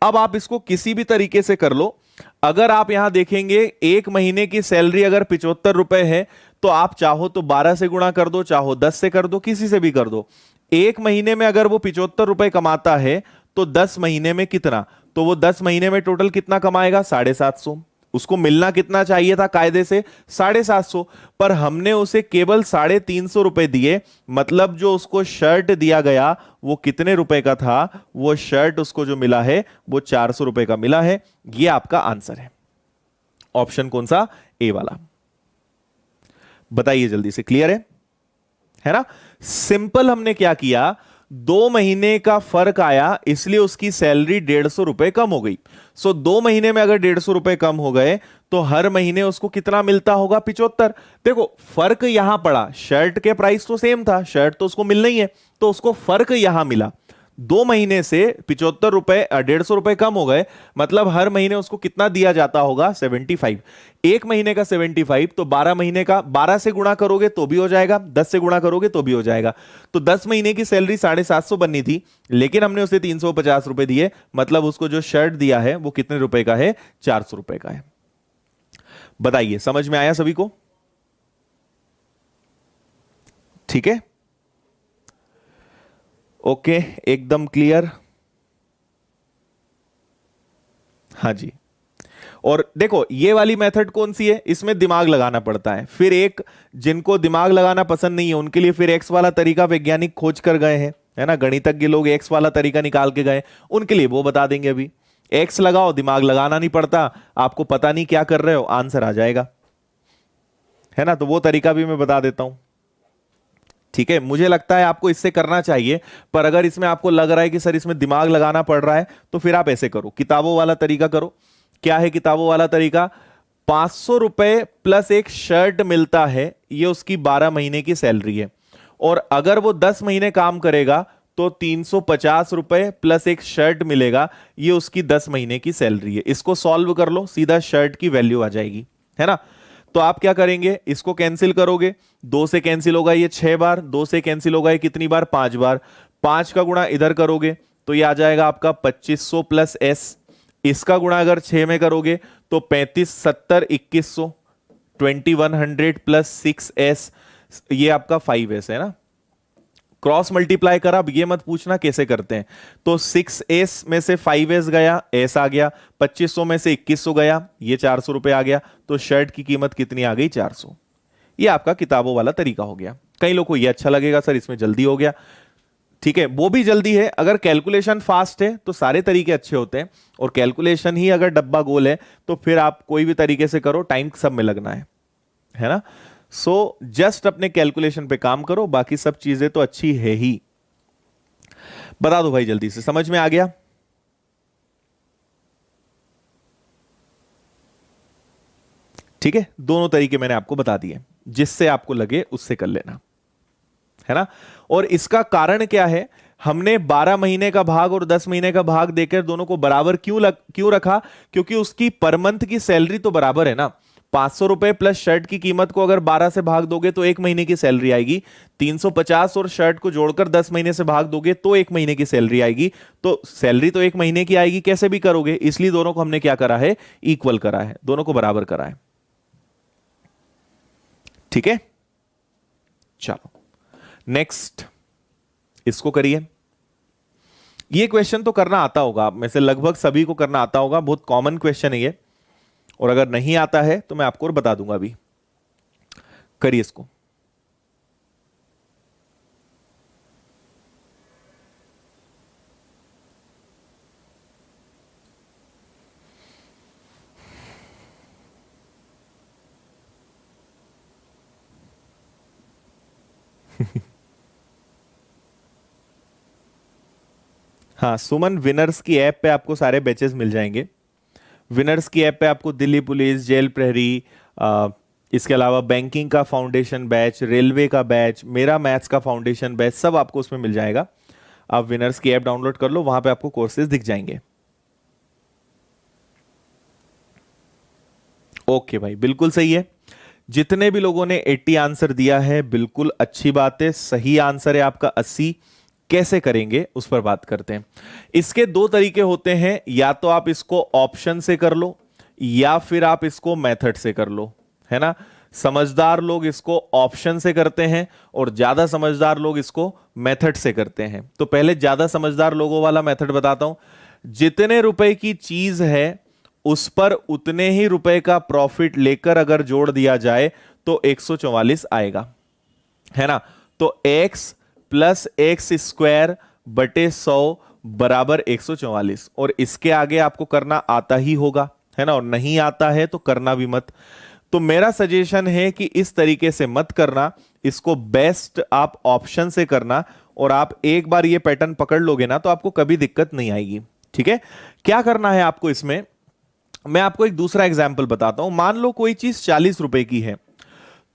अब आप इसको किसी भी तरीके से कर लो। अगर आप यहां देखेंगे, एक महीने की सैलरी अगर 75 रुपए है, तो आप चाहो तो 12 से गुणा कर दो, चाहो 10 से कर दो, किसी से भी कर दो। एक महीने में अगर वो 75 रुपए कमाता है, तो 10 महीने में कितना? तो वो 10 महीने में टोटल कितना कमाएगा? 750। उसको मिलना कितना चाहिए था कायदे से? 750। पर हमने उसे केवल 350 रुपए दिए। मतलब जो उसको शर्ट दिया गया वो कितने रुपए का था? वो शर्ट उसको जो मिला है वो 400 रुपए का मिला है। ये आपका आंसर है। ऑप्शन कौन सा? ए वाला। बताइए जल्दी से, क्लियर है ना। सिंपल हमने क्या किया, 2 महीने का फर्क आया, इसलिए उसकी सैलरी 150 रुपए कम हो गई। सो 2 महीने में अगर 150 रुपए कम हो गए, तो हर महीने उसको कितना मिलता होगा? 75। देखो, फर्क यहां पड़ा, शर्ट के प्राइस तो सेम था, शर्ट तो उसको मिलना ही है, तो उसको फर्क यहां मिला। 2 महीने से 75 रुपए 150 रुपए कम हो गए, मतलब हर महीने उसको कितना दिया जाता होगा? 75। एक महीने का 75, तो 12 महीने का 12 से गुणा करोगे तो भी हो जाएगा, 10 से गुणा करोगे तो भी हो जाएगा। तो 10 महीने की सैलरी 750 बननी थी, लेकिन हमने उसे 350 रुपए दिए। मतलब उसको जो शर्ट दिया है वो कितने रुपए का है? 400 रुपए का है। बताइए, समझ में आया सभी को? ठीक है, ओके, एकदम क्लियर। हाँ जी। और देखो, ये वाली मेथड कौन सी है? इसमें दिमाग लगाना पड़ता है। फिर एक, जिनको दिमाग लगाना पसंद नहीं है उनके लिए फिर एक्स वाला तरीका वैज्ञानिक खोज कर गए हैं, है ना। गणितज्ञ लोग एक्स वाला तरीका निकाल के गए, उनके लिए वो बता देंगे। अभी एक्स लगाओ, दिमाग लगाना नहीं पड़ता, आपको पता नहीं क्या कर रहे हो, आंसर आ जाएगा, है ना। तो वो तरीका भी मैं बता देता हूं, ठीक है। मुझे लगता है आपको इससे करना चाहिए, पर अगर इसमें आपको लग रहा है कि सर इसमें दिमाग लगाना पड़ रहा है, तो फिर आप ऐसे करो, किताबों वाला तरीका करो। क्या है किताबों वाला तरीका? 500 रुपए प्लस एक शर्ट मिलता है, ये उसकी 12 महीने की सैलरी है। और अगर वो 10 महीने काम करेगा तो 350 रुपए प्लस एक शर्ट मिलेगा, ये उसकी 10 महीने की सैलरी है। इसको सॉल्व कर लो, सीधा शर्ट की वैल्यू आ जाएगी, है ना। तो आप क्या करेंगे, इसको कैंसिल करोगे, 2 से कैंसिल होगा ये 6 बार, 2 से कैंसिल होगा ये कितनी बार? 5 बार। 5 का गुणा इधर करोगे तो ये आ जाएगा आपका 2500 प्लस एस। इसका गुणा अगर 6 में करोगे तो 35, 70, 2100, 2100 प्लस 6s, ये आपका 5s है ना। क्रॉस मल्टीप्लाई करा, अब ये मत पूछना कैसे करते हैं। तो 6s में से 5s गया, s आ गया, 2500 में से 2100 गया, ये 400 रुपए आ गया, तो शर्ट की कीमत कितनी आ गई, 400। ये आपका किताबों वाला तरीका हो गया। कई लोगों को ये अच्छा लगेगा, सर इसमें जल्दी हो गया, ठीक है, वो भी जल्दी है। अगर कैलकुलेशन फास्ट है तो सारे तरीके अच्छे होते हैं, और कैलकुलेशन ही अगर डब्बा गोल है तो फिर आप कोई भी तरीके से करो, टाइम सब में लगना है ना। सो जस्ट अपने कैलकुलेशन पे काम करो, बाकी सब चीजें तो अच्छी है ही। बता दो भाई जल्दी से, समझ में आ गया? ठीक है, दोनों तरीके मैंने आपको बता दिए, जिससे आपको लगे उससे कर लेना, है ना। और इसका कारण क्या है, हमने 12 महीने का भाग और 10 महीने का भाग देकर दोनों को बराबर क्यों रखा, क्योंकि उसकी पर मंथ की सैलरी तो बराबर है ना। 500 रुपए प्लस शर्ट की कीमत को अगर 12 से भाग दोगे तो एक महीने की सैलरी आएगी। 350 और शर्ट को जोड़कर 10 महीने से भाग दोगे तो एक महीने की सैलरी आएगी। तो सैलरी तो एक महीने की आएगी, कैसे भी करोगे, इसलिए दोनों को हमने क्या करा है, इक्वल करा है, दोनों को बराबर करा है। ठीक है, चलो नेक्स्ट इसको करिए। ये क्वेश्चन तो करना आता होगा आप में से लगभग सभी को, करना आता होगा, बहुत कॉमन क्वेश्चन है ये, और अगर नहीं आता है तो मैं आपको और बता दूंगा अभी। करिए इसको। हाँ सुमन, विनर्स की ऐप पे आपको सारे बैचेस मिल जाएंगे। विनर्स की ऐप पे आपको दिल्ली पुलिस, जेल प्रहरी, इसके अलावा बैंकिंग का फाउंडेशन बैच, रेलवे का बैच, मेरा मैथ्स का फाउंडेशन बैच, सब आपको उसमें मिल जाएगा। आप विनर्स की ऐप डाउनलोड कर लो, वहां पे आपको कोर्सेज दिख जाएंगे। ओके भाई, बिल्कुल सही है। जितने भी लोगों ने 80 आंसर दिया है, बिल्कुल अच्छी बात है। सही आंसर है आपका 80। कैसे करेंगे उस पर बात करते हैं। इसके दो तरीके होते हैं, या तो आप इसको ऑप्शन से कर लो या फिर आप इसको मेथड से कर लो, है ना। समझदार लोग इसको ऑप्शन से करते हैं और ज्यादा समझदार लोग इसको मेथड से करते हैं। तो पहले ज्यादा समझदार लोगों वाला मेथड बताता हूं। जितने रुपए की चीज है उस पर उतने ही रुपए का प्रॉफिट लेकर अगर जोड़ दिया जाए तो 144 आएगा, है ना। तो x प्लस एक्स स्क्वायर बटे 100 बराबर 144, और इसके आगे आपको करना आता ही होगा, है ना, और नहीं आता है तो करना भी मत। तो मेरा सजेशन है कि इस तरीके से मत करना, इसको बेस्ट आप ऑप्शन से करना, और आप एक बार ये पैटर्न पकड़ लोगे ना तो आपको कभी दिक्कत नहीं आएगी। ठीक है, क्या करना है आपको इसमें, मैं आपको एक दूसरा एग्जाम्पल बताता हूं। मान लो कोई चीज 40 रुपए की है,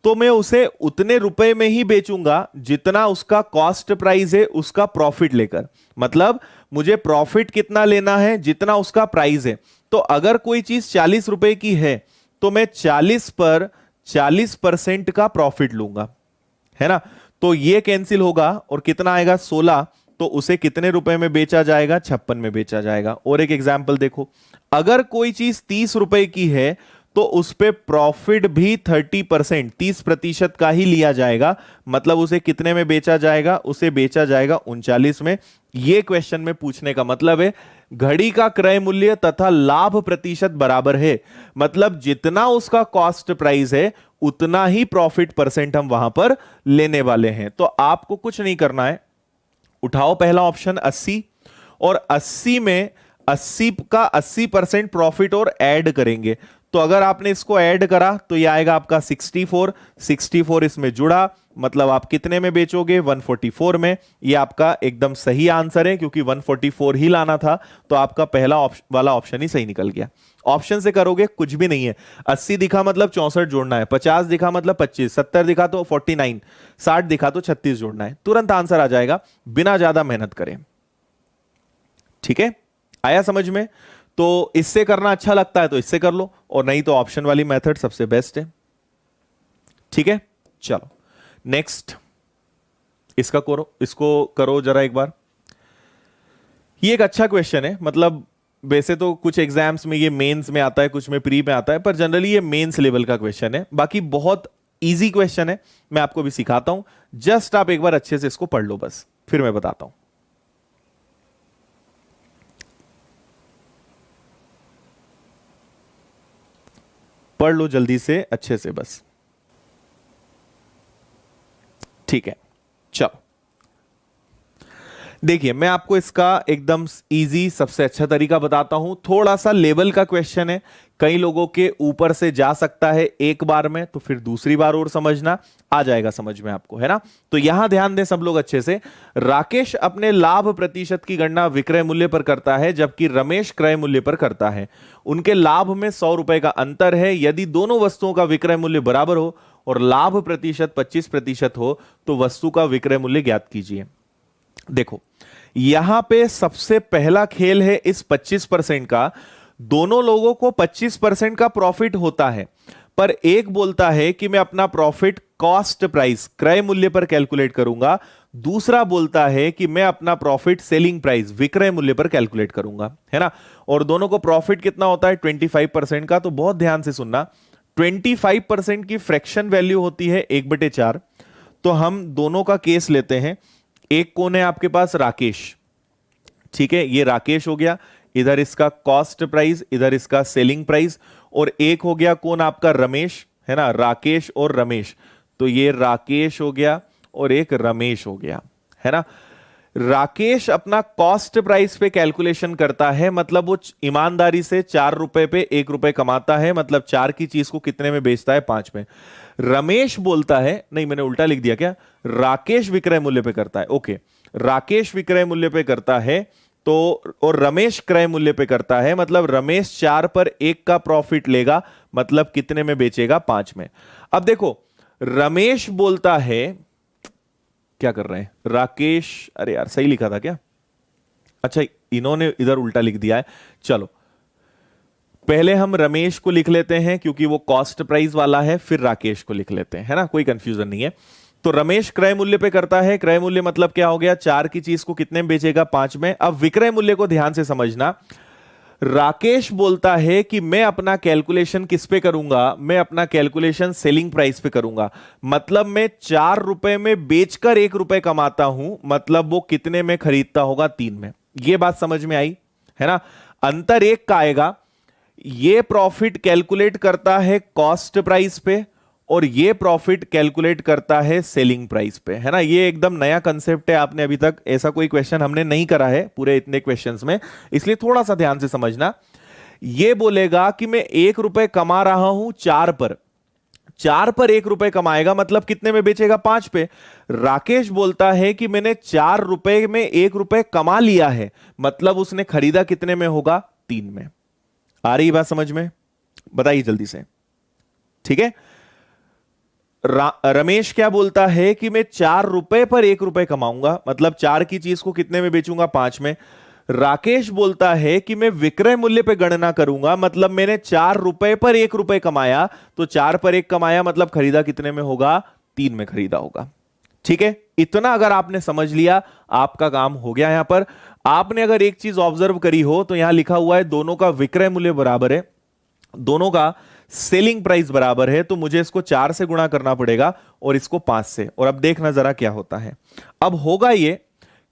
तो मैं उसे उतने रुपए में ही बेचूंगा जितना उसका कॉस्ट प्राइस है, उसका प्रॉफिट लेकर। मतलब मुझे प्रॉफिट कितना लेना है, जितना उसका प्राइस है। तो अगर कोई चीज 40 रुपए की है तो मैं 40 पर 40% का प्रॉफिट लूंगा, है ना। तो ये कैंसिल होगा और कितना आएगा, 16। तो उसे कितने रुपए में बेचा जाएगा, 56 में बेचा जाएगा। और एक एग्जाम्पल देखो, अगर कोई चीज 30 रुपए की है तो उस पे प्रॉफिट भी 30%, 30% का ही लिया जाएगा। मतलब उसे कितने में बेचा जाएगा, उसे बेचा जाएगा 39 में। यह क्वेश्चन में पूछने का मतलब है घड़ी का क्रय मूल्य तथा लाभ प्रतिशत बराबर है। मतलब जितना उसका कॉस्ट प्राइस है उतना ही प्रॉफिट परसेंट हम वहां पर लेने वाले हैं। तो आपको कुछ नहीं करना है, उठाओ पहला ऑप्शन 80, और 80 में 80 का 80% प्रॉफिट और ऐड करेंगे। तो अगर आपने इसको ऐड करा तो ये आएगा आपका 64, 64 इसमें जुड़ा, मतलब आप कितने में बेचोगे, 144 में। ये आपका एकदम सही आंसर है, क्योंकि 144 ही लाना था, तो आपका पहला वाला ऑप्शन ही सही निकल गया। ऑप्शन से करोगे कुछ भी नहीं है। 80 दिखा मतलब 64 जोड़ना है, 50 दिखा मतलब 25, 70 दिखा तो 49, 60 दिखा तो 36 जोड़ना है, तुरंत आंसर आ जाएगा बिना ज्यादा मेहनत करें। ठीक है, आया समझ में। तो इससे करना अच्छा लगता है तो इससे कर लो, और नहीं तो ऑप्शन वाली मेथड सबसे बेस्ट है। ठीक है, चलो नेक्स्ट इसको करो जरा एक बार। ये एक अच्छा क्वेश्चन है, मतलब वैसे तो कुछ एग्जाम्स में ये मेंस में आता है, कुछ में प्री में आता है, पर जनरली ये मेंस लेवल का क्वेश्चन है। बाकी बहुत इजी क्वेश्चन है, मैं आपको भी सिखाता हूं। जस्ट आप एक बार अच्छे से इसको पढ़ लो बस, फिर मैं बताता हूं। पढ़ लो जल्दी से अच्छे से बस, ठीक है। चलो देखिए, मैं आपको इसका एकदम इजी सबसे अच्छा तरीका बताता हूं। थोड़ा सा लेवल का क्वेश्चन है, कई लोगों के ऊपर से जा सकता है एक बार में, तो फिर दूसरी बार और समझना आ जाएगा समझ में आपको, है ना। तो यहां ध्यान दें सब लोग अच्छे से। राकेश अपने लाभ प्रतिशत की गणना विक्रय मूल्य पर करता है, जबकि रमेश क्रय मूल्य पर करता है। उनके लाभ में 100 रुपए का अंतर है। यदि दोनों वस्तुओं का विक्रय मूल्य बराबर हो और लाभ प्रतिशत 25% हो, तो वस्तु का विक्रय मूल्य ज्ञात कीजिए। देखो, यहां पे सबसे पहला खेल है इस 25% का। दोनों लोगों को 25% का प्रॉफिट होता है, पर एक बोलता है कि मैं अपना प्रॉफिट कॉस्ट प्राइस, क्रय मूल्य पर कैलकुलेट करूंगा। दूसरा बोलता है कि मैं अपना प्रॉफिट सेलिंग प्राइस, विक्रय मूल्य पर कैलकुलेट करूंगा, है ना। और दोनों को प्रॉफिट कितना होता है? 25% का। तो बहुत ध्यान से सुनना, 25% की फ्रैक्शन वैल्यू होती है 1/4। तो हम दोनों का केस लेते हैं। एक कौन है आपके पास? राकेश, ठीक है, ये राकेश हो गया। इधर इसका कॉस्ट प्राइस, इधर इसका सेलिंग प्राइस। और एक हो गया कौन? आपका रमेश, है ना, राकेश और रमेश। तो ये राकेश हो गया और एक रमेश हो गया, है ना। राकेश अपना कॉस्ट प्राइस पे कैलकुलेशन करता है, मतलब वो ईमानदारी से 4 रुपए पे 1 रुपए कमाता है, मतलब 4 की चीज को कितने में बेचता है? 5 में। रमेश बोलता है, नहीं मैंने उल्टा लिख दिया क्या, राकेश विक्रय मूल्य पे करता है, ओके, राकेश विक्रय मूल्य पे करता है तो, और रमेश क्रय मूल्य पे करता है, मतलब रमेश 4 पर 1 का प्रॉफिट लेगा, मतलब कितने में बेचेगा? 5 में। अब देखो, रमेश बोलता है, क्या कर रहे हैं राकेश, अरे यार सही लिखा था क्या? अच्छा, इन्होंने इधर उल्टा लिख दिया है। चलो पहले हम रमेश को लिख लेते हैं क्योंकि वो कॉस्ट प्राइस वाला है, फिर राकेश को लिख लेते हैं, है ना, कोई कंफ्यूजन नहीं है। तो रमेश क्रय मूल्य पे करता है। क्रय मूल्य मतलब क्या हो गया? 4 की चीज को कितने में बेचेगा? 5 में। अब विक्रय मूल्य को ध्यान से समझना। राकेश बोलता है कि मैं अपना कैलकुलेशन किस पे करूंगा? मैं अपना कैलकुलेशन सेलिंग प्राइस पे करूंगा, मतलब मैं 4 रुपए में बेचकर 1 रुपए कमाता हूं, मतलब वो कितने में खरीदता होगा? 3 में। ये बात समझ में आई, है ना। अंतर 1 का आएगा। ये प्रॉफिट कैलकुलेट करता है कॉस्ट प्राइस पे और ये प्रॉफिट कैलकुलेट करता है सेलिंग प्राइस पे, है ना। ये एकदम नया कंसेप्ट है, आपने अभी तक ऐसा कोई क्वेश्चन हमने नहीं करा है पूरे इतने क्वेश्चंस में, इसलिए थोड़ा सा ध्यान से समझना। ये बोलेगा कि मैं 1 रुपए कमा रहा हूं 4 पर, 4 पर 1 रुपए कमाएगा, मतलब कितने में बेचेगा? 5 पे। राकेश बोलता है कि मैंने 4 रुपए में 1 रुपए कमा लिया है, मतलब उसने खरीदा कितने में होगा? 3 में। आ रही बात समझ में? बताइए जल्दी से, ठीक है। रमेश क्या बोलता है कि मैं 4 रुपए पर 1 रुपए कमाऊंगा, मतलब 4 की चीज को कितने में बेचूंगा? 5 में। राकेश बोलता है कि मैं विक्रय मूल्य पे गणना करूंगा, मतलब मैंने 4 रुपए पर 1 रुपए कमाया, तो 4 पर 1 कमाया, मतलब खरीदा कितने में होगा? 3 में खरीदा होगा, ठीक है। इतना अगर आपने समझ लिया, आपका काम हो गया। यहां पर आपने अगर एक चीज ऑब्जर्व करी हो तो यहां लिखा हुआ है दोनों का विक्रय मूल्य बराबर है, दोनों का सेलिंग प्राइस बराबर है, तो मुझे इसको 4 से गुणा करना पड़ेगा और इसको 5 से। और अब देखना जरा क्या होता है। अब होगा ये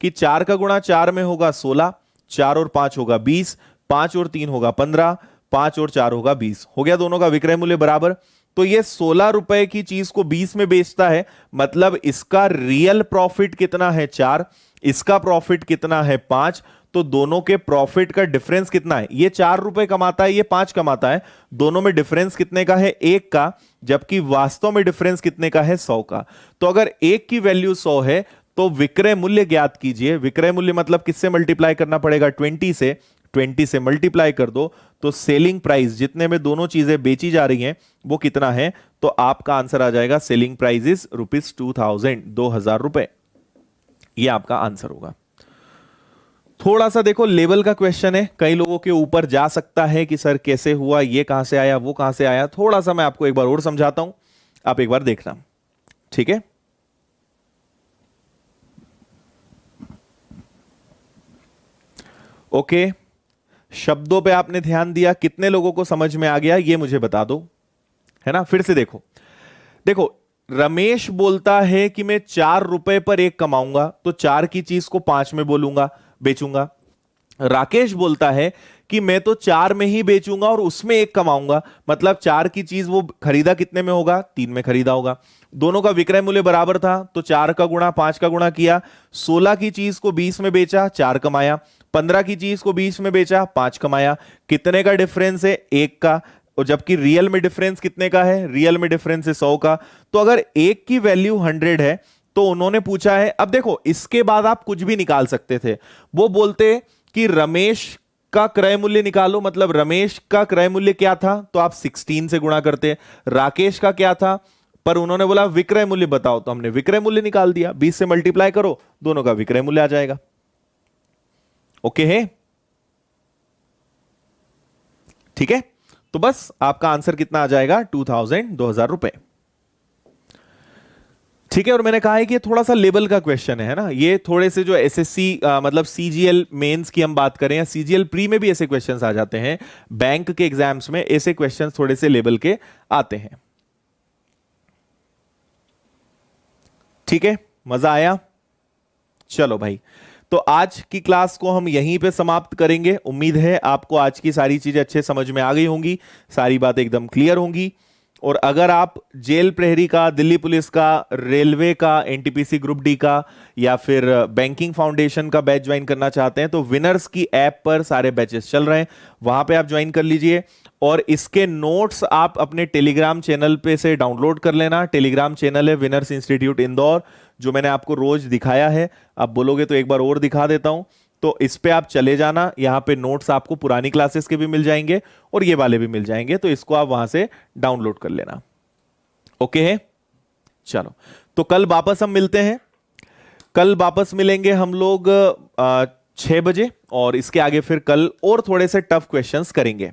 कि 4 का गुणा 4 में होगा 16, 4 और 5 होगा 20, 5 और 3 होगा 15, 5 और 4 होगा 20। हो गया दोनों का विक्रय मूल्य बराबर। तो ये 16 रुपए की चीज को 20 में बेचता है, मतलब इसका रियल प्रॉफिट कितना है? 4, इसका प्रॉफिट कितना है? 5। तो दोनों के प्रॉफिट का डिफरेंस कितना है? ये 4 रुपए कमाता है, ये 5 कमाता है, दोनों में डिफरेंस कितने का है? 1 का, जबकि वास्तव में डिफरेंस कितने का है? 100 का। तो अगर 1 की वैल्यू 100 है तो विक्रय मूल्य ज्ञात कीजिए। विक्रय मूल्य मतलब किससे मल्टीप्लाई करना पड़ेगा? 20 से। 20 से मल्टीप्लाई कर दो तो सेलिंग प्राइस, जितने में दोनों चीजें बेची जा रही हैं, वो कितना है? तो आपका आंसर आ जाएगा सेलिंग प्राइस इज ₹2000, 2000 रुपए। ये आपका आंसर होगा। थोड़ा सा देखो लेवल का क्वेश्चन है, कई लोगों के ऊपर जा सकता है कि सर कैसे हुआ, ये कहां से आया, वो कहां से आया। थोड़ा सा मैं आपको एक बार और समझाता हूं, आप एक बार देखना, ठीक है। ओके, शब्दों पे आपने ध्यान दिया, कितने लोगों को समझ में आ गया ये मुझे बता दो, है ना। फिर से देखो, देखो रमेश बोलता है कि मैं 4 रुपए पर एक कमाऊंगा, तो 4 की चीज को 5 में बोलूंगा, बेचूंगा। राकेश बोलता है कि मैं तो 4 में ही बेचूंगा और उसमें एक कमाऊंगा, मतलब 4 की चीज वो खरीदा कितने में होगा, 3 में खरीदा होगा। दोनों का विक्रय मूल्य बराबर था, तो 4 का गुणा 5 का गुणा किया। 16 की चीज को 20 में बेचा, 4 कमाया। 15 की चीज को 20 में बेचा, 5 कमाया। कितने का डिफरेंस है, 1 का। और जबकि रियल में डिफरेंस कितने का है, रियल में डिफरेंस है 100 का। तो अगर 1 की वैल्यू 100 है तो उन्होंने पूछा है, अब देखो इसके बाद आप कुछ भी निकाल सकते थे। वो बोलते कि रमेश का क्रय मूल्य निकालो, मतलब रमेश का क्रय मूल्य क्या था, तो आप 16 से गुणा करते। राकेश का क्या था, पर उन्होंने बोला विक्रय मूल्य बताओ, तो हमने विक्रय मूल्य निकाल दिया। 20 से मल्टीप्लाई करो, दोनों का विक्रय मूल्य आ जाएगा। ओके है, ठीक है। तो बस आपका आंसर कितना आ जाएगा, 2000 रुपए। ठीक है। और मैंने कहा है कि ये थोड़ा सा लेवल का क्वेश्चन है ना, ये थोड़े से जो एसएससी मतलब सीजीएल मेंस की हम बात करें या सीजीएल प्री में भी ऐसे क्वेश्चंस आ जाते हैं, बैंक के एग्जाम्स में ऐसे क्वेश्चंस थोड़े से लेवल के आते हैं। ठीक है, मजा आया। चलो भाई, तो आज की क्लास को हम यहीं पे समाप्त करेंगे। उम्मीद है आपको आज की सारी चीजें अच्छे समझ में आ गई होंगी, सारी बातें एकदम क्लियर होंगी। और अगर आप जेल प्रहरी का, दिल्ली पुलिस का, रेलवे का, एनटीपीसी ग्रुप डी का या फिर बैंकिंग फाउंडेशन का बैच ज्वाइन करना चाहते हैं तो विनर्स की ऐप पर सारे बैचेस चल रहे हैं, वहां पे आप ज्वाइन कर लीजिए। और इसके नोट्स आप अपने टेलीग्राम चैनल पे से डाउनलोड कर लेना। टेलीग्राम चैनल है विनर्स इंस्टीट्यूट इंदौर, जो मैंने आपको रोज दिखाया है। आप बोलोगे तो एक बार और दिखा देता हूं। तो इस पे आप चले जाना, यहां पे नोट्स आपको पुरानी क्लासेस के भी मिल जाएंगे और ये वाले भी मिल जाएंगे, तो इसको आप वहां से डाउनलोड कर लेना। ओके है, चलो तो कल वापस हम मिलते हैं। कल वापस मिलेंगे हम लोग 6 बजे, और इसके आगे फिर कल और थोड़े से टफ क्वेश्चंस करेंगे।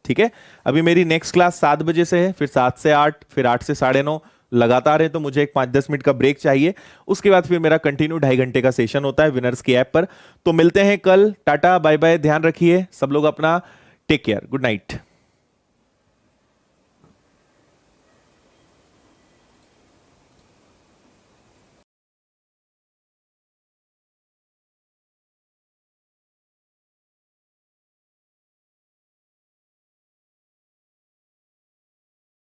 ठीक है, अभी मेरी नेक्स्ट क्लास 7 बजे से है, फिर 7 से 8, फिर 8 से 9:30 लगातार है, तो मुझे एक 5-10 मिनट का ब्रेक चाहिए। उसके बाद फिर मेरा कंटिन्यू 2.5 घंटे का सेशन होता है विनर्स की ऐप पर। तो मिलते हैं कल, टाटा बाय बाय, ध्यान रखिए सब लोग अपना, टेक केयर, गुड नाइट।